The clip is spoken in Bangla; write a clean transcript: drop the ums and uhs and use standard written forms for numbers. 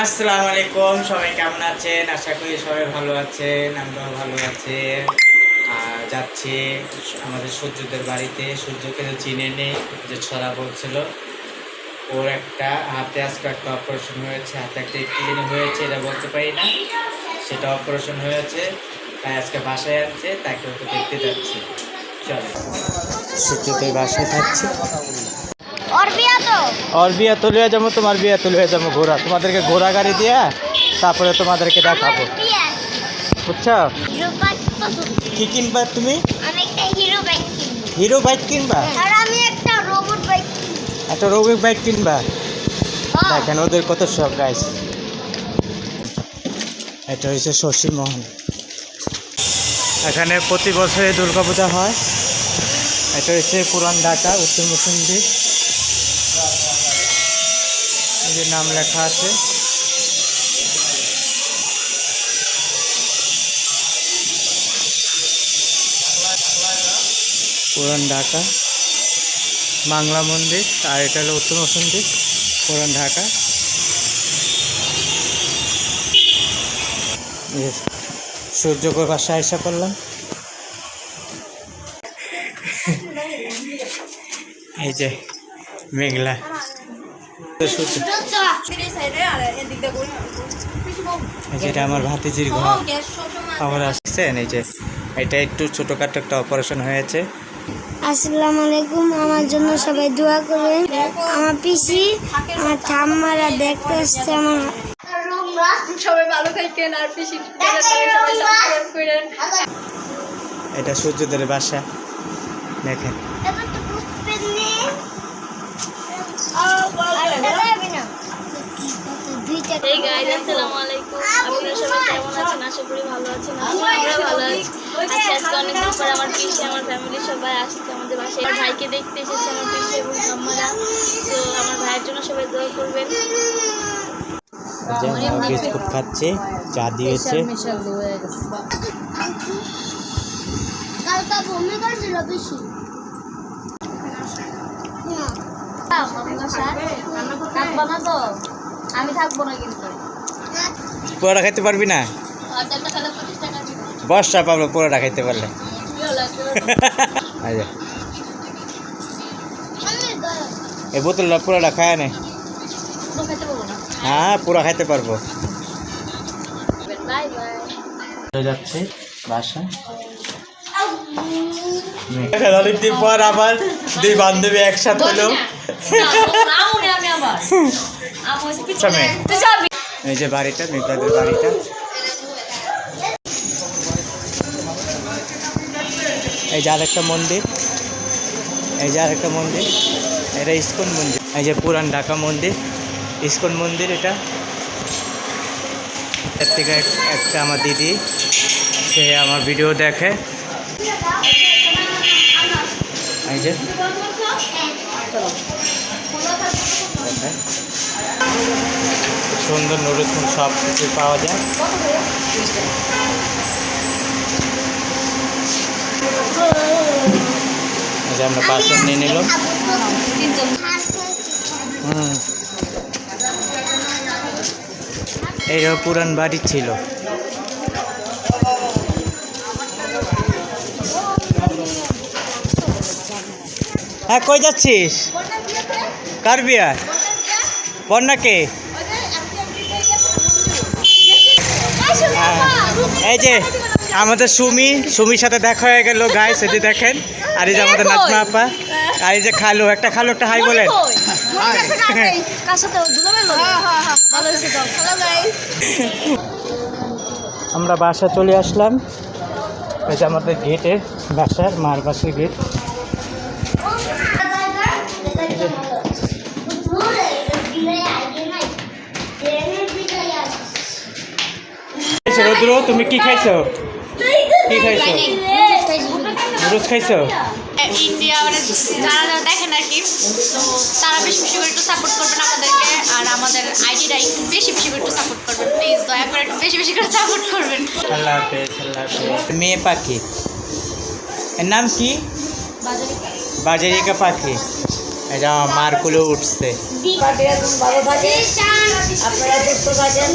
আসসালামু আলাইকুম, সবাই কেমন আছেন? আশা করি সবাই ভালো আছেন, আমরাও ভালো আছি। আর যাচ্ছি আমাদের সূর্যদের বাড়িতে। সূর্যকে তো চিনে নেই, যে ছড়া বলছিল ওর একটা হাতে আজকে একটা অপারেশন হয়েছে, হাতে একটা ক্লিন হয়েছে, এটা বলতে পারি না, সেটা অপারেশন হয়েছে, তাই আজকে বাসায় আনছে, তাকে ওকে দেখতে যাচ্ছি। চলো সূর্যদের বাসায় থাকছি। और बिया तो लिया जाबो, तुम्हार बिया तो लिया जाबो घोड़ा, तुम्हादेरके घोड़ा गाड़ी दिया तारपरे तुम्हादेरके देखाबो, बुझছো? কি কিনবা তুমি? আমি একটা হিরো বাইক কিনবো। হিরো বাইক কিনবা? আর আমি একটা রোবট বাইক কিনবো। একটা রোবট বাইক কিনবা? দেখেন ওদের কত শখ গাইস। এটা হচ্ছে শশী মোহন। এখানে প্রতি বছরে দুর্গাপূজা হয়। এটা হচ্ছে পুরান ঢাকা উত্তর মুসন্দি, যে নাম লেখা আছে। পুরান ঢাকা বাংলা মন্দির, আর এটা হলো উত্তর মন্দির পুরান ঢাকা। সূর্যকে বাসায় এসে পড়লাম। এই যে মেঘলা সূর্য, যেটা আমার ভাতিজির ঘর। আমার আসছেন এই যে এটা একটু ছোটখাটো একটা অপারেশন হয়েছে। আসসালামু আলাইকুম, আমার জন্য সবাই দোয়া করবেন। আমার পিসি আমার ঠাম্মারা দেখতে আসছে। আমার সবাই ভালো থাকেন আর পিসি সবাই সাবস্ক্রাইব করেন। এটা সূর্যদের বাসা দেখেন। এই গাইস আসসালামু আলাইকুম, আপনারা সবাই কেমন আছেন? আশা করি ভালো আছেন। আমরা ভালো আছি। আজকে অনেকদিন পর আমার পিসি আমার ফ্যামিলি সবাই আসছে আমাদের বাসায়। আমার ভাইকে দেখতে এসেছে আমার পিসি এবং ঠাম্মারা। তো আমার ভাইয়ের জন্য সবাই দোয়া করবেন। বিস্কুট খাচ্ছে, চা দিয়েছে। কালকা ভূমি করছিল বেশি থাকবো না তো, আমি থাকবো না কিন্তু। পোড়া খাইতে পারবি না? বর্ষা পাবলো পোড়াটা খাইতে পারলে। এই বোতলটা পোড়াটা খায় না? হ্যাঁ পুরা খাইতে পারবো। যাচ্ছে বাসা। অনেকদিন পর আবার দুই বান্ধবী একসাথে হলো। এই যে বাড়িটা, মেঘলাদের বাড়িটা। এই যে আরেকটা মন্দির, এই যে আরেকটা মন্দির, এটা ইস্কন মন্দির। এই যে পুরান ঢাকা মন্দির, ইস্কন মন্দির। এটা এর থেকে একটা আমার দিদি, সে আমার ভিডিও দেখে। এই যে সুন্দর নরুন সব কিছু পাওয়া যায়। এই যে আমরা পাশে নিয়ে নিলাম। এইটা পুরান বাড়ি ছিল। হ্যাঁ কই যাচ্ছিস? কার বিয়া? বন্যাকে? এই যে আমাদের সুমির সাথে দেখা হয়ে গেল গাইস, এই যে দেখেন। আর এই যে আমাদের নাজমা আপা, আর এই যে খালু, একটা হাই বলেন। আমরা বাসা চলে আসলাম। এই যে আমাদের গেটের বাসার মার বাসের গেট। রুদ্র তুমি কি খাইছো? কি খাইছো? নুডলস খাইছো? ইন্ডিয়া মানে যারা যারা দেখেন আর কি, তো তারা বেশি বেশি করে একটু সাপোর্ট করবেন আমাদেরকে, আর আমাদের আইডিটা একটু বেশি বেশি করে একটু সাপোর্ট করবেন প্লিজ, দয়া করে একটু বেশি বেশি করে সাপোর্ট করবেন। আল্লাহ হাফেজ, আল্লাহ হাফেজ। মেয়ে পাখি, এর নাম কি? বাজারিকা পাখি। এটা আমার মার কুলে উঠছে। ভালো থাকে, আপনারা সুস্থ থাকেন।